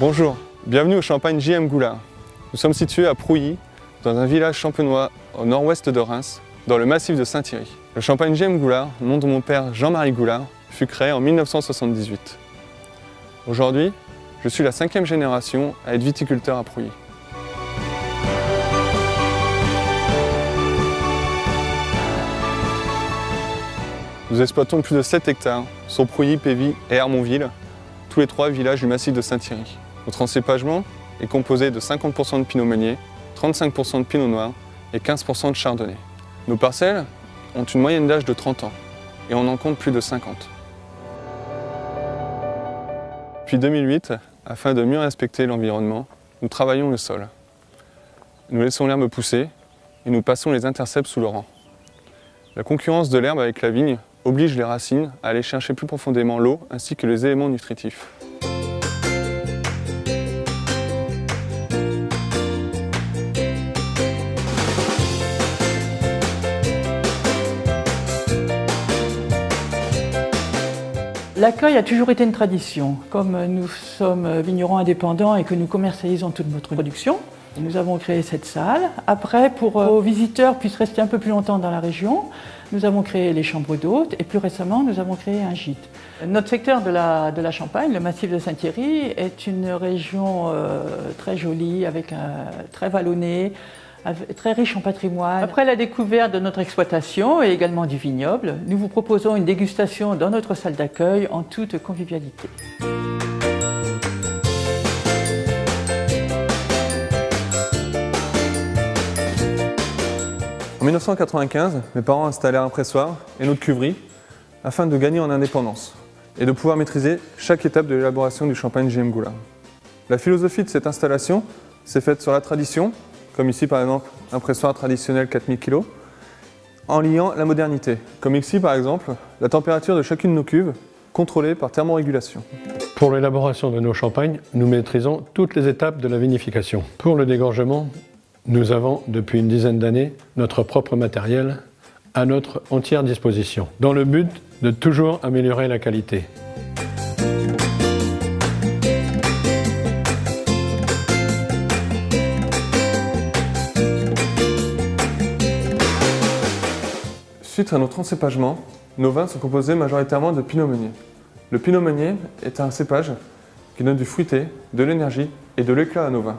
Bonjour, bienvenue au Champagne JM Goulard. Nous sommes situés à Prouilly, dans un village champenois au nord-ouest de Reims, dans le massif de Saint-Thierry. Le Champagne JM Goulard, nom de mon père Jean-Marie Goulard, fut créé en 1978. Aujourd'hui, je suis la 5e génération à être viticulteur à Prouilly. Nous exploitons plus de 7 hectares sur Prouilly, Pévy et Hermonville, tous les 3 villages du massif de Saint-Thierry. Notre encépagement est composé de 50% de pinot meunier, 35% de pinot noir et 15% de chardonnay. Nos parcelles ont une moyenne d'âge de 30 ans et on en compte plus de 50. Depuis 2008, afin de mieux respecter l'environnement, nous travaillons le sol. Nous laissons l'herbe pousser et nous passons les intercepts sous le rang. La concurrence de l'herbe avec la vigne oblige les racines à aller chercher plus profondément l'eau ainsi que les éléments nutritifs. L'accueil a toujours été une tradition. Comme nous sommes vignerons indépendants et que nous commercialisons toute notre production, nous avons créé cette salle. Après, pour que nos visiteurs puissent rester un peu plus longtemps dans la région, nous avons créé les chambres d'hôtes et plus récemment, nous avons créé un gîte. Notre secteur de la Champagne, le massif de Saint-Thierry, est une région très jolie, avec très vallonnée, très riche en patrimoine. Après la découverte de notre exploitation et également du vignoble, nous vous proposons une dégustation dans notre salle d'accueil en toute convivialité. En 1995, mes parents installèrent un pressoir et notre cuverie afin de gagner en indépendance et de pouvoir maîtriser chaque étape de l'élaboration du Champagne JM Goulard. La philosophie de cette installation s'est faite sur la tradition, comme ici par exemple un pressoir traditionnel 4000 kg, en liant la modernité, comme ici par exemple la température de chacune de nos cuves contrôlée par thermorégulation. Pour l'élaboration de nos champagnes, nous maîtrisons toutes les étapes de la vinification. Pour le dégorgement, nous avons depuis une dizaine d'années notre propre matériel à notre entière disposition, dans le but de toujours améliorer la qualité. Suite à notre encépagement, nos vins sont composés majoritairement de pinot meunier. Le pinot meunier est un cépage qui donne du fruité, de l'énergie et de l'éclat à nos vins.